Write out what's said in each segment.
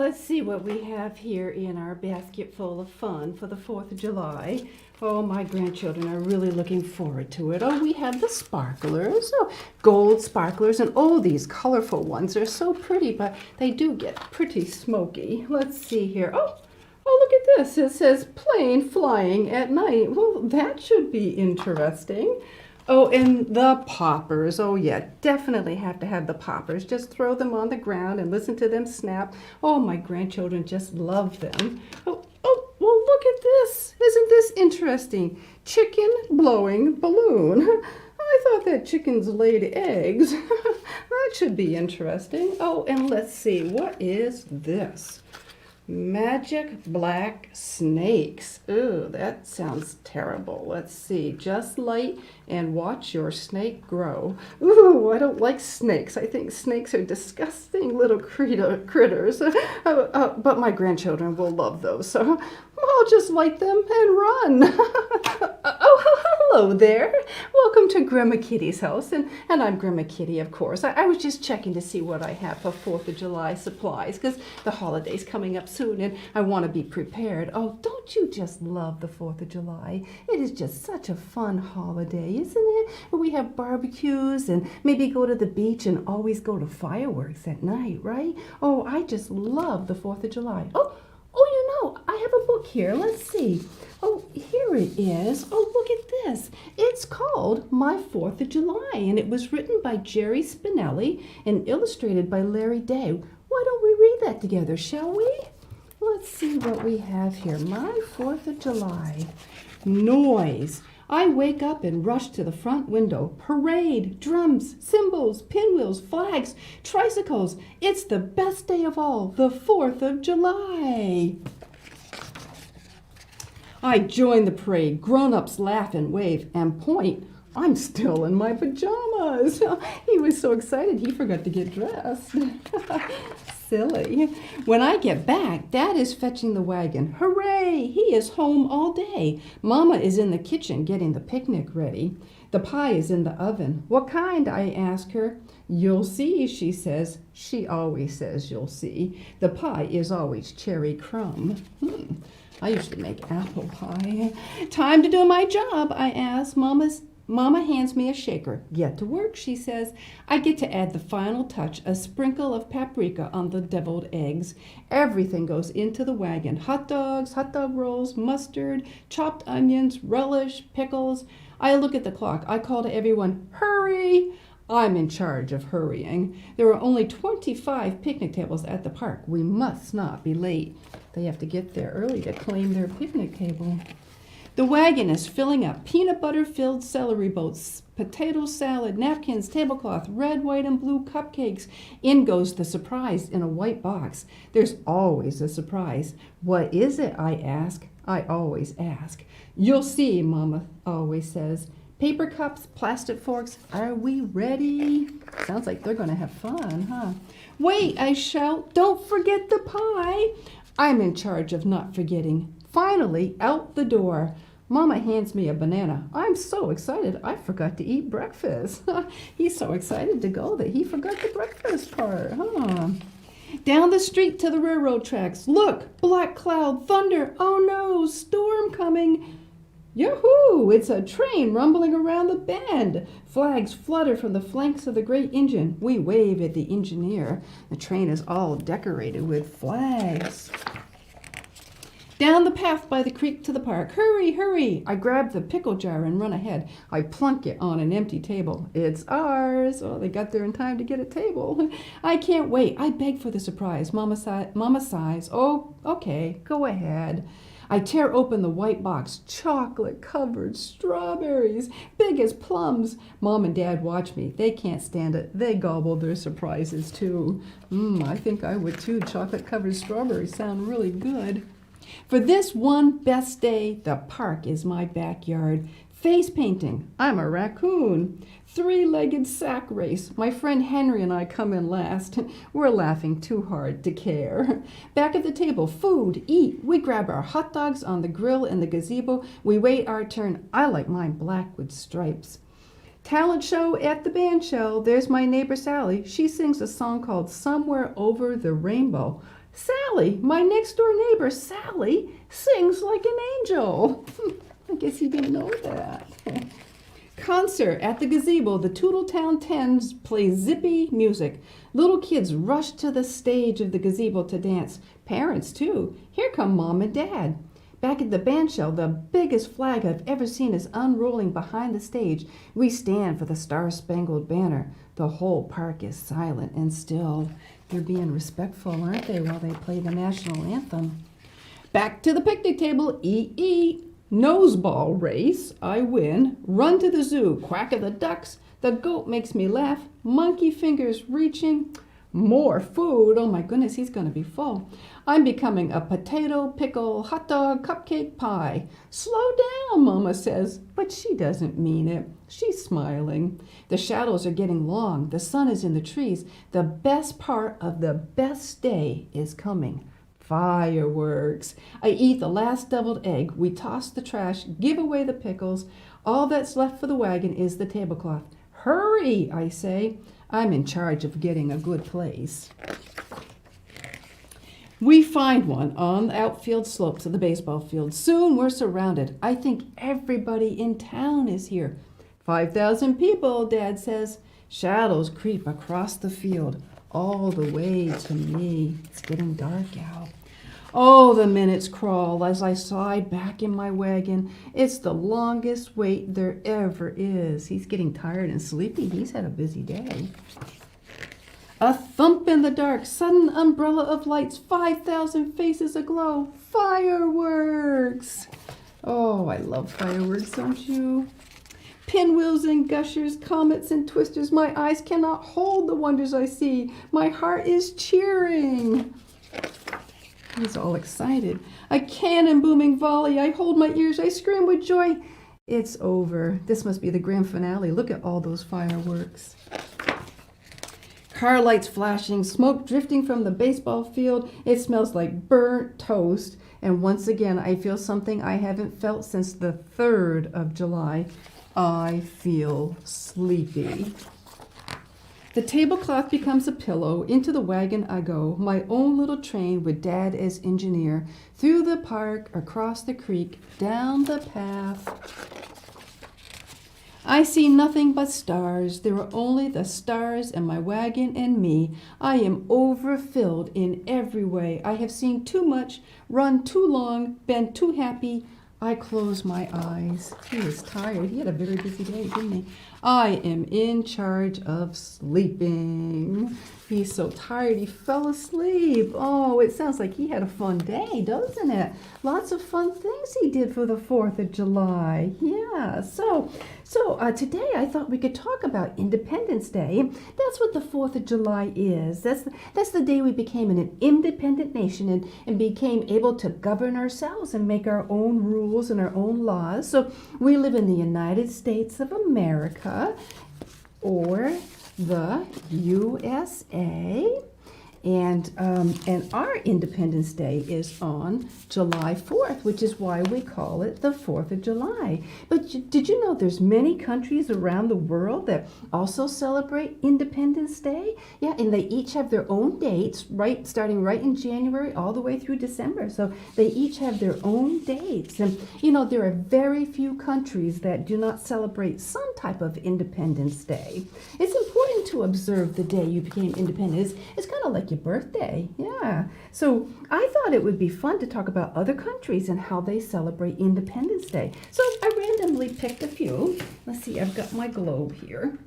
let's see what we have here in our basket full of fun for the 4th of July. Oh, my grandchildren are really looking forward to it. Oh, we have the sparklers, oh, gold sparklers, and oh, these colorful ones are so pretty, but they do get pretty smoky. Let's see here. Oh, look at this. It says plane flying at night. Well, that should be interesting. Oh, and the poppers. Oh, yeah, definitely have to have the poppers. Just throw them on the ground and listen to them snap. Oh, my grandchildren just love them. Oh, well, look at this. Isn't this interesting? Chicken blowing balloon. I thought that chickens laid eggs. That should be interesting. Oh, and let's see. What is this? Magic black snakes. Ooh, that sounds terrible. Let's see. Just light and watch your snake grow. Ooh, I don't like snakes. I think snakes are disgusting little critters. But my grandchildren will love those, so I'll just light them and run. Oh, hello there. Welcome to Grandma Kitty's house, and I'm Grandma Kitty, of course. I was just checking to see what I have for 4th of July supplies, because the holiday's coming up soon, and I want to be prepared. Oh, don't you just love the 4th of July? It is just such a fun holiday, isn't it? We have barbecues, and maybe go to the beach, and always go to fireworks at night, right? Oh, I just love the 4th of July. I have a book here. Let's see. Oh, here it is. Oh, look at this. It's called My 4th of July, and it was written by Jerry Spinelli and illustrated by Larry Day. Why don't we read that together, shall we? Let's see what we have here. My 4th of July. Noise. I wake up and rush to the front window. Parade, drums, cymbals, pinwheels, flags, tricycles. It's the best day of all, the 4th of July. I join the parade. Grown-ups laugh and wave and point. I'm still in my pajamas. He was so excited he forgot to get dressed. Silly. When I get back, Dad is fetching the wagon. Hooray! He is home all day. Mama is in the kitchen getting the picnic ready. The pie is in the oven. What kind? I ask her. You'll see, she says. She always says you'll see. The pie is always cherry crumb. I usually make apple pie. Time to do my job, I ask. Mama hands me a shaker. Get to work, she says. I get to add the final touch, a sprinkle of paprika on the deviled eggs. Everything goes into the wagon. Hot dogs, hot dog rolls, mustard, chopped onions, relish, pickles. I look at the clock. I call to everyone, hurry! I'm in charge of hurrying. There are only 25 picnic tables at the park. We must not be late. They have to get there early to claim their picnic table. The wagon is filling up. Peanut butter-filled celery boats, potato salad, napkins, tablecloth, red, white, and blue cupcakes. In goes the surprise in a white box. There's always a surprise. What is it? I ask. I always ask. You'll see, Mama always says. Paper cups, plastic forks. Are we ready? Sounds like they're going to have fun, huh? Wait, I shout. Don't forget the pie. I'm in charge of not forgetting. Finally, out the door. Mama hands me a banana. I'm so excited I forgot to eat breakfast. He's so excited to go that he forgot the breakfast part, huh? Down the street to the railroad tracks. Look, black cloud, thunder. Oh no, storm coming. Yoo-hoo! It's a train rumbling around the bend. Flags flutter from the flanks of the great engine. We wave at the engineer. The train is all decorated with flags. Down the path by the creek to the park. Hurry, hurry! I grab the pickle jar and run ahead. I plunk it on an empty table. It's ours. Oh, they got there in time to get a table. I can't wait. I beg for the surprise. Mama sighs. Oh, okay, go ahead. I tear open the white box. Chocolate-covered strawberries, big as plums. Mom and Dad watch me. They can't stand it. They gobble their surprises, too. I think I would, too. Chocolate-covered strawberries sound really good. For this one best day, the park is my backyard. Face painting. I'm a raccoon. Three-legged sack race. My friend Henry and I come in last. We're laughing too hard to care. Back at the table, food, eat. We grab our hot dogs on the grill in the gazebo. We wait our turn. I like mine black with stripes. Talent show at the band shell. There's my neighbor Sally. She sings a song called Somewhere Over the Rainbow. Sally, my next door neighbor, Sally, sings like an angel. I guess you didn't know that. Concert at the gazebo. The Toodletown Tens play zippy music. Little kids rush to the stage of the gazebo to dance. Parents, too. Here come Mom and Dad. Back at the bandshell, the biggest flag I've ever seen is unrolling behind the stage. We stand for the Star-Spangled Banner. The whole park is silent and still. They're being respectful, aren't they, while they play the national anthem? Back to the picnic table. Eat, eat. Noseball race. I win. Run to the zoo. Quack of the ducks. The goat makes me laugh. Monkey fingers reaching. More food. Oh my goodness, he's going to be full. I'm becoming a potato, pickle, hot dog, cupcake, pie. Slow down, Mama says, but she doesn't mean it. She's smiling. The shadows are getting long. The sun is in the trees. The best part of the best day is coming. Fireworks. I eat the last deviled egg. We toss the trash, give away the pickles. All that's left for the wagon is the tablecloth. Hurry, I say. I'm in charge of getting a good place. We find one on the outfield slopes of the baseball field. Soon we're surrounded. I think everybody in town is here. 5,000 people, Dad says. Shadows creep across the field, all the way to me. It's getting dark out. Oh, the minutes crawl as I slide back in my wagon. It's the longest wait there ever is. He's getting tired and sleepy. He's had a busy day. A thump in the dark, sudden umbrella of lights, 5,000 faces aglow. Fireworks! Oh, I love fireworks, don't you? Pinwheels and gushers, comets and twisters. My eyes cannot hold the wonders I see. My heart is cheering. He's all excited. A cannon booming volley. I hold my ears. I scream with joy. It's over. This must be the grand finale. Look at all those fireworks. Car lights flashing, smoke drifting from the baseball field. It smells like burnt toast. And once again, I feel something I haven't felt since the 3rd of July. I feel sleepy. The tablecloth becomes a pillow. Into the wagon I go, my own little train with Dad as engineer. Through the park, across the creek, down the path. I see nothing but stars. There are only the stars and my wagon and me. I am overfilled in every way. I have seen too much, run too long, been too happy. I close my eyes. He was tired. He had a very busy day, didn't he? I am in charge of sleeping. He's so tired he fell asleep. Oh, it sounds like he had a fun day, doesn't it? Lots of fun things he did for the 4th of July. Yeah, so today I thought we could talk about Independence Day. That's what the 4th of July is. That's the day we became an independent nation and became able to govern ourselves and make our own rules and our own laws. So we live in the United States of America, or the USA, and our Independence Day is on July 4th, which is why we call it the 4th of July. But did you know there's many countries around the world that also celebrate Independence Day? Yeah, and they each have their own dates, starting right in January all the way through December. So they each have their own dates. And you know, there are very few countries that do not celebrate some type of Independence Day. It's important to observe the day you became independent. It's kind of like your birthday. Yeah. So I thought it would be fun to talk about other countries and how they celebrate Independence Day. So I randomly picked a few. Let's see, I've got my globe here.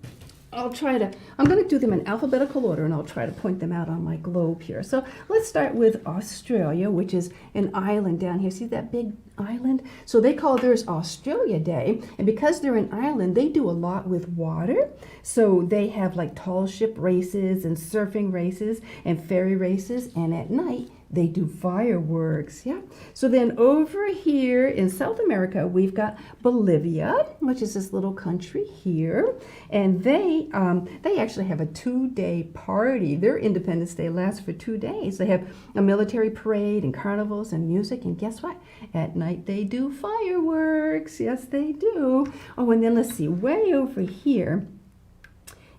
I'm going to do them in alphabetical order, and I'll try to point them out on my globe here. So let's start with Australia, which is an island down here. See that big island? So they call theirs Australia Day, and because they're an island, they do a lot with water. So they have like tall ship races and surfing races and ferry races, and at night, they do fireworks. Yeah. So then over here in South America, we've got Bolivia, which is this little country here. And they actually have a 2-day party. Their Independence Day lasts for 2 days. They have a military parade and carnivals and music. And guess what? At night, they do fireworks. Yes, they do. Oh, and then let's see, way over here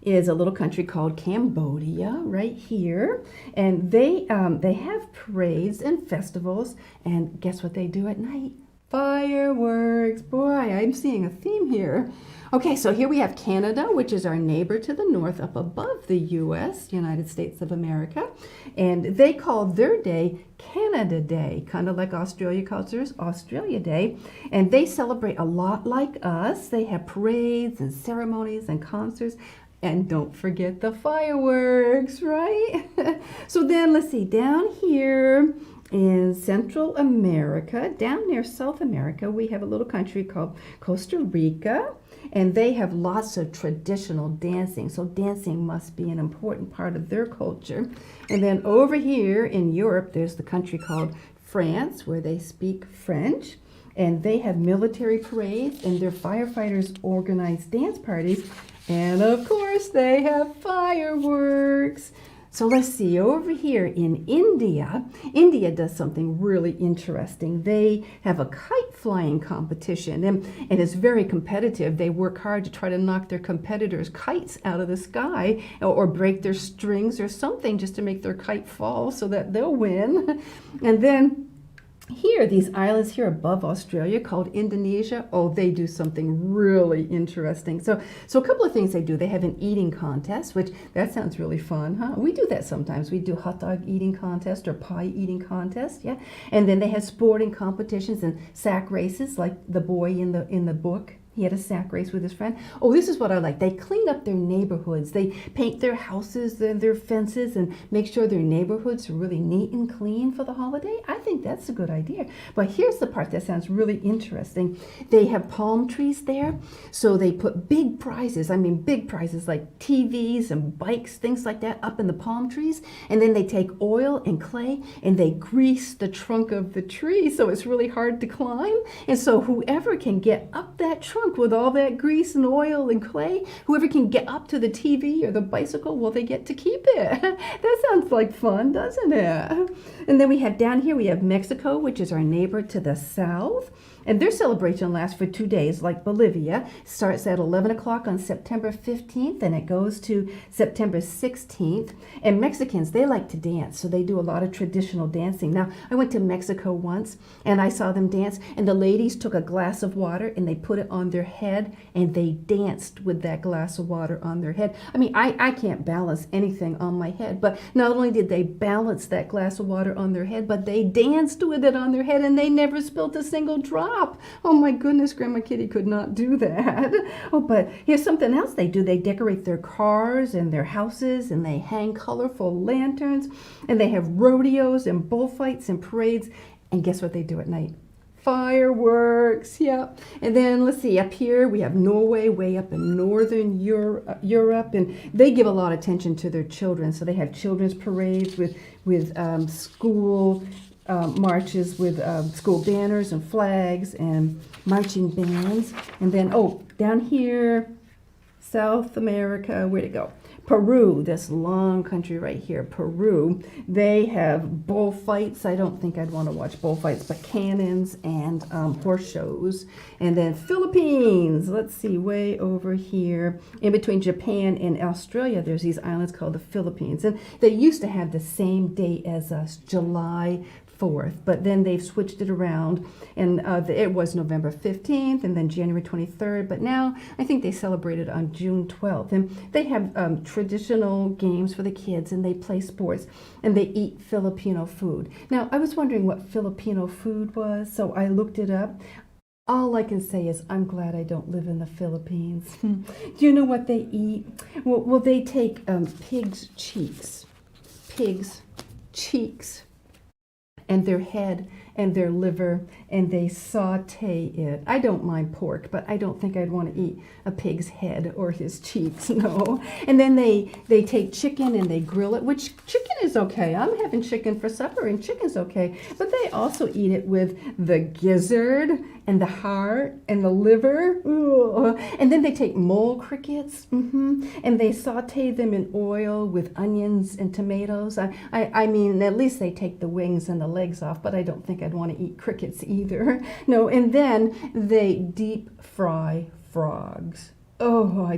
is a little country called Cambodia, right here, and they have parades and festivals. And guess what they do at night? Fireworks. Boy, I'm seeing a theme here. Okay, so here we have Canada, which is our neighbor to the north up above the U.S., United States of America. And they call their day Canada Day, kind of like Australia calls theirs Australia Day. And they celebrate a lot like us. They have parades and ceremonies and concerts. And don't forget the fireworks, right? So then let's see, down here in Central America, down near South America, we have a little country called Costa Rica, and they have lots of traditional dancing. So dancing must be an important part of their culture. And then over here in Europe, there's the country called France, where they speak French. And they have military parades, and their firefighters organize dance parties. And of course, they have fireworks. So let's see, over here in India, India does something really interesting. They have a kite flying competition, and it's very competitive. They work hard to try to knock their competitors' kites out of the sky, or break their strings or something just to make their kite fall so that they'll win. And then here, these islands here above Australia called Indonesia, oh, they do something really interesting. So a couple of things they do. They have an eating contest, which that sounds really fun, huh? We do that sometimes. We do hot dog eating contest or pie eating contest, yeah. And then they have sporting competitions and sack races, like the boy in the book. He had a sack race with his friend. Oh, this is what I like. They clean up their neighborhoods. They paint their houses and their fences and make sure their neighborhoods are really neat and clean for the holiday. I think that's a good idea. But here's the part that sounds really interesting. They have palm trees there, so they put big prizes like TVs and bikes, things like that, up in the palm trees. And then they take oil and clay and they grease the trunk of the tree so it's really hard to climb. And so whoever can get up that trunk with all that grease and oil and clay, whoever can get up to the TV or the bicycle, well, they get to keep it. That sounds like fun, doesn't it? And then we have down here, we have Mexico, which is our neighbor to the south. And their celebration lasts for 2 days, like Bolivia. It starts at 11 o'clock on September 15th, and it goes to September 16th. And Mexicans, they like to dance, so they do a lot of traditional dancing. Now, I went to Mexico once, and I saw them dance, and the ladies took a glass of water, and they put it on their head, and they danced with that glass of water on their head. I mean, I can't balance anything on my head, but not only did they balance that glass of water on their head, but they danced with it on their head, and they never spilled a single drop. Oh my goodness, Grandma Kitty could not do that. Oh, but here's something else they do. They decorate their cars and their houses, and they hang colorful lanterns, and they have rodeos and bullfights and parades. And guess what they do at night? Fireworks, yeah. And then let's see, up here we have Norway, way up in northern Europe, and they give a lot of attention to their children. So they have children's parades with school marches with school banners and flags and marching bands. And then, oh, down here, South America, where'd it go? Peru, this long country right here, Peru, they have bullfights. I don't think I'd want to watch bullfights, but cannons and horse shows. And then Philippines, let's see, way over here, in between Japan and Australia, there's these islands called the Philippines. And they used to have the same date as us, July 4th, but then they've switched it around, and it was November 15th and then January 23rd, but now I think they celebrate it on June 12th. And they have traditional games for the kids, and they play sports, and they eat Filipino food. Now, I was wondering what Filipino food was, so I looked it up. All I can say is I'm glad I don't live in the Philippines. Do you know what they eat? Well, they take pig's cheeks, and their head and their liver, and they saute it. I don't mind pork, but I don't think I'd want to eat a pig's head or his cheeks, no. And then they take chicken and they grill it, which chicken is okay. I'm having chicken for supper, and chicken's okay. But they also eat it with the gizzard and the heart and the liver. Ooh. And then they take mole crickets, and they saute them in oil with onions and tomatoes. I mean, at least they take the wings and the legs off, but I don't think I'd want to eat crickets either. No, and then they deep fry frogs. Oh,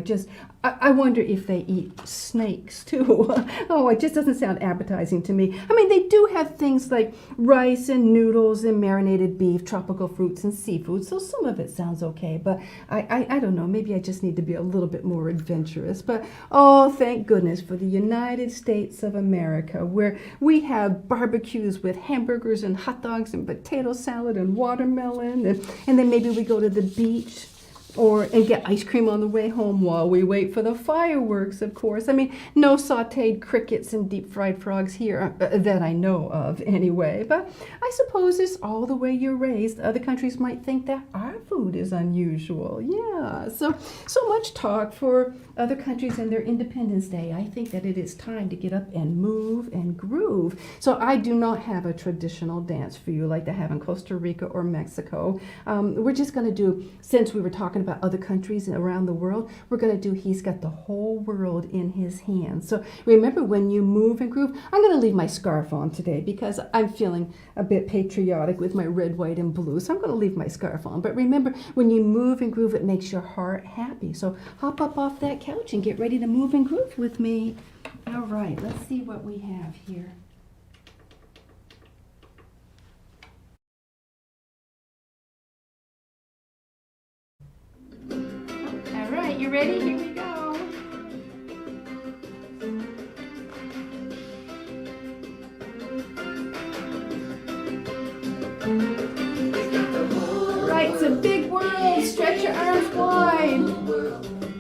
I wonder if they eat snakes too. Oh, it just doesn't sound appetizing to me. I mean, they do have things like rice and noodles and marinated beef, tropical fruits and seafood, so some of it sounds okay, but I don't know, maybe I just need to be a little bit more adventurous. But oh, thank goodness for the United States of America, where we have barbecues with hamburgers and hot dogs and potato salad and watermelon, and then maybe we go to the beach and get ice cream on the way home while we wait for the fireworks, of course. I mean, no sautéed crickets and deep fried frogs here that I know of anyway. But I suppose it's all the way you're raised. Other countries might think that our food is unusual. Yeah, so much talk for other countries and their Independence Day. I think that it is time to get up and move and groove. So I do not have a traditional dance for you like they have in Costa Rica or Mexico. We're just going to do, since we were talking about other countries around the world, we're going to do He's Got the Whole World in His Hands. So remember, when you move and groove, I'm going to leave my scarf on today because I'm feeling a bit patriotic with my red, white, and blue. So I'm going to leave my scarf on. But remember, when you move and groove, it makes your heart happy. So hop up off that couch and get ready to move and groove with me. All right, let's see what we have here. All right, you ready? Here we go. Right, it's a big world. Stretch your arms wide.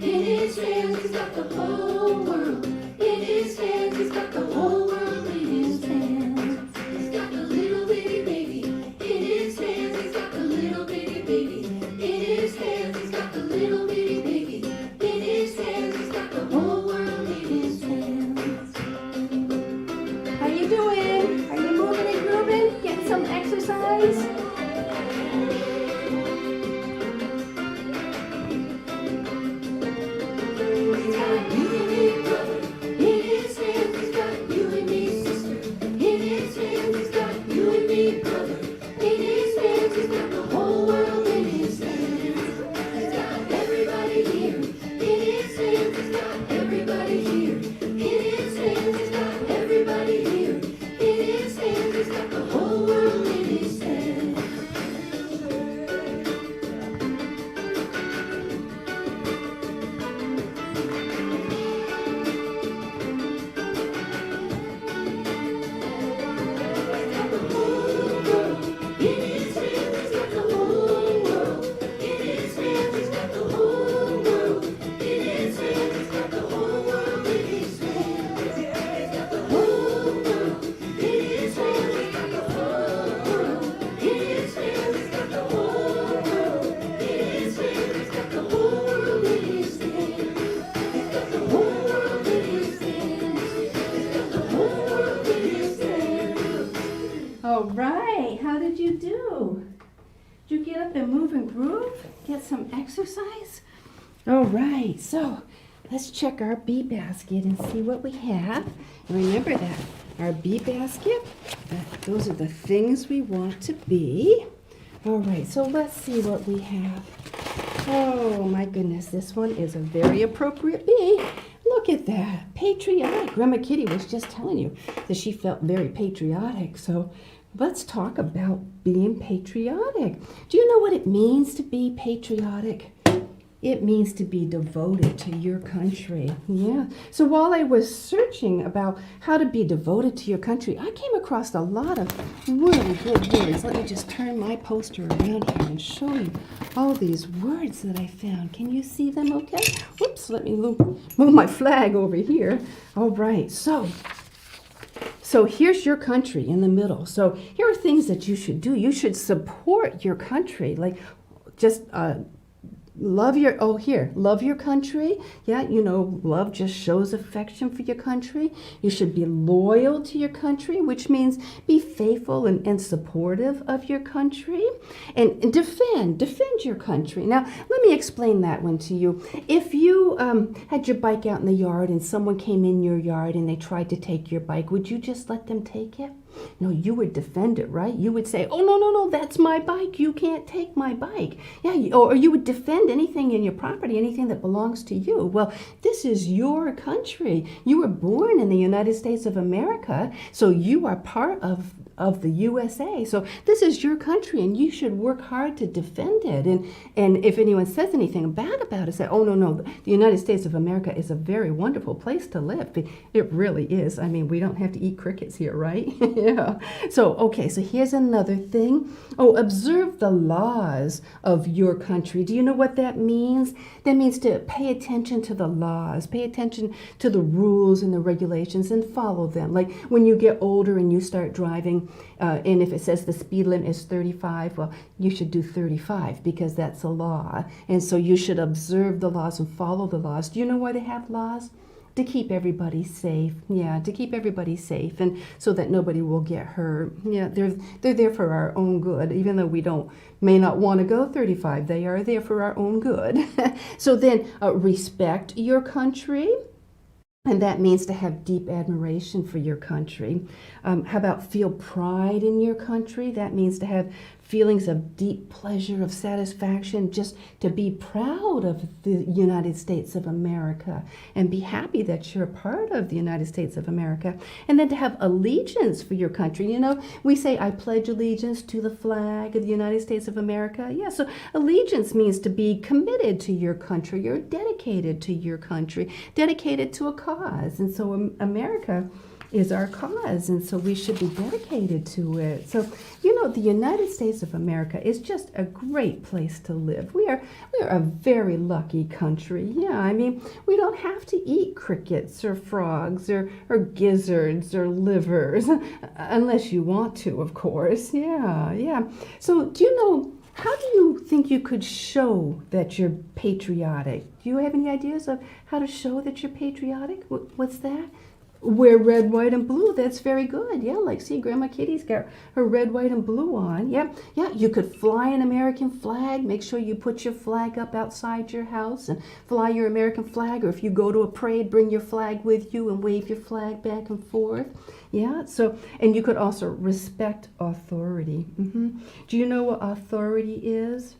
In his hands, he's got the whole world. In his hands, he's got the whole world in his hands. He's got the little bitty baby. In his hands, he's got the little bitty baby. In his hands, he's got the little bitty baby. In his hands, he's got the whole world in his hands. How you doing? Are you moving and grooving? Getting some exercise? All right, how did you do? Did you get up and move and groove? Get some exercise? All right, so let's check our bee basket and see what we have. And remember that our bee basket, those are the things we want to be. All right, so let's see what we have. Oh my goodness, this one is a very appropriate bee. Look at that, patriotic. Grandma Kitty was just telling you that she felt very patriotic. So let's talk about being patriotic. Do you know what it means to be patriotic? It means to be devoted to your country. Yeah. So while I was searching about how to be devoted to your country, I came across a lot of really good words. Let me just turn my poster around here and show you all these words that I found. Can you see them okay? Whoops, let me move my flag over here. All right, so here's your country in the middle. So here are things that you should do. You should support your country, like just love your country. Yeah, you know, love just shows affection for your country. You should be loyal to your country, which means be faithful and supportive of your country. And defend your country. Now, let me explain that one to you. If you had your bike out in the yard and someone came in your yard and they tried to take your bike, would you just let them take it? No, you would defend it, right? You would say, oh, no, that's my bike. You can't take my bike. Yeah, or you would defend anything in your property, anything that belongs to you. Well, this is your country. You were born in the United States of America, so you are part of the USA. So this is your country, and you should work hard to defend it. And if anyone says anything bad about it, say, oh, no, the United States of America is a very wonderful place to live. It really is. I mean, we don't have to eat crickets here, right? Yeah. So, okay, so here's another thing. Oh, observe the laws of your country. Do you know what that means? That means to pay attention to the laws, pay attention to the rules and the regulations, and follow them. Like when you get older and you start driving, and if it says the speed limit is 35, well, you should do 35 because that's a law. And so you should observe the laws and follow the laws. Do you know why they have laws? To keep everybody safe. Yeah, to keep everybody safe, and so that nobody will get hurt. Yeah, they're there for our own good, even though we may not want to go 35. They are there for our own good. So then respect your country. And that means to have deep admiration for your country. How about feel pride in your country? That means to have feelings of deep pleasure, of satisfaction, just to be proud of the United States of America and be happy that you're a part of the United States of America. And then to have allegiance for your country. You know, we say, I pledge allegiance to the flag of the United States of America. Yeah, so allegiance means to be committed to your country. You're dedicated to your country, dedicated to a cause. And so America is our cause, and so we should be dedicated to it. So, you know, the United States of America is just a great place to live. We are a very lucky country. Yeah, I mean, we don't have to eat crickets or frogs or gizzards or livers, unless you want to, of course. Yeah. So, do you know, how do you think you could show that you're patriotic? Do you have any ideas of how to show that you're patriotic? What's that? Wear red, white, and blue. That's very good. Yeah, like see, Grandma Kitty's got her red, white, and blue on. Yeah. You could fly an American flag. Make sure you put your flag up outside your house and fly your American flag. Or if you go to a parade, bring your flag with you and wave your flag back and forth. Yeah. So, and you could also respect authority. Do you know what authority is?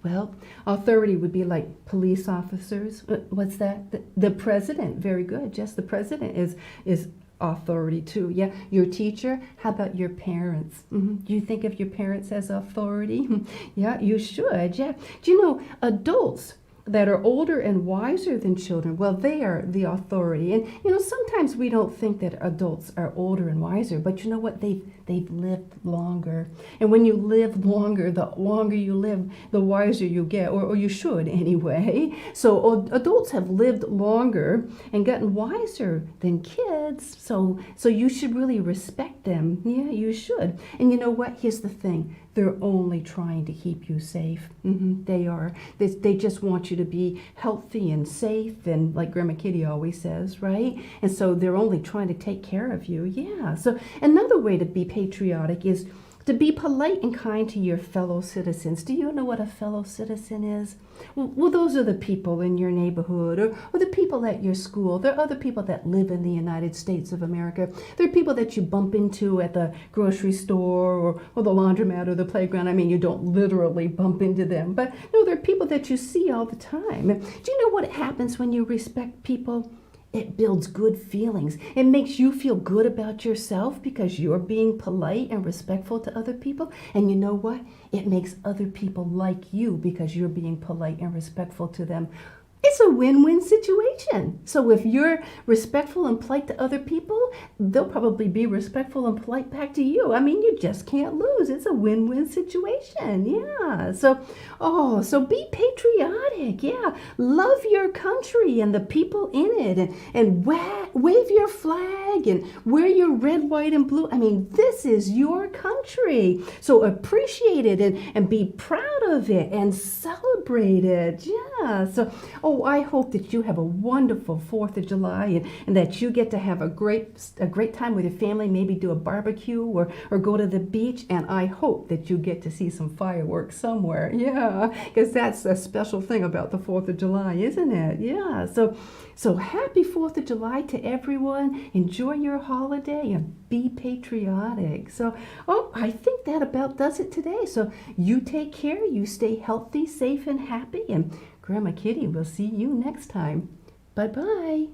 Well, authority would be like police officers. What's that? The president. Very good. Yes, the president is authority too. Yeah, your teacher. How about your parents? Do you think of your parents as authority? Yeah, you should. Yeah. Do you know adults that are older and wiser than children? Well, they are the authority. And you know, sometimes we don't think that adults are older and wiser, but you know what? They've lived longer. And when you live longer, the longer you live, the wiser you get, or you should anyway. So adults have lived longer and gotten wiser than kids. So you should really respect them. Yeah, you should. And you know what? Here's the thing. They're only trying to keep you safe. They are. They just want you to be healthy and safe, and like Grandma Kitty always says, right? And so they're only trying to take care of you. Yeah. So another way to be patriotic is to be polite and kind to your fellow citizens. Do you know what a fellow citizen is? Well, those are the people in your neighborhood or the people at your school. There are other people that live in the United States of America. There are people that you bump into at the grocery store or the laundromat or the playground. I mean, you don't literally bump into them, but no, there are people that you see all the time. Do you know what happens when you respect people? It builds good feelings. It makes you feel good about yourself because you're being polite and respectful to other people. And you know what? It makes other people like you because you're being polite and respectful to them. It's a win-win situation. So if you're respectful and polite to other people, they'll probably be respectful and polite back to you. I mean, you just can't lose. It's a win-win situation. Yeah. So be patriotic. Yeah. Love your country and the people in it, and wave your flag and wear your red, white, and blue. I mean, this is your country. So appreciate it and be proud of it and celebrate it. Yeah. So Oh, I hope that you have a wonderful 4th of July and that you get to have a great time with your family, maybe do a barbecue or go to the beach. And I hope that you get to see some fireworks somewhere. Yeah, because that's a special thing about the 4th of July, isn't it? Yeah, so happy 4th of July to everyone. Enjoy your holiday and be patriotic. So, oh, I think that about does it today. So you take care, you stay healthy, safe, and happy, and Grandma Kitty will see you next time. Bye-bye.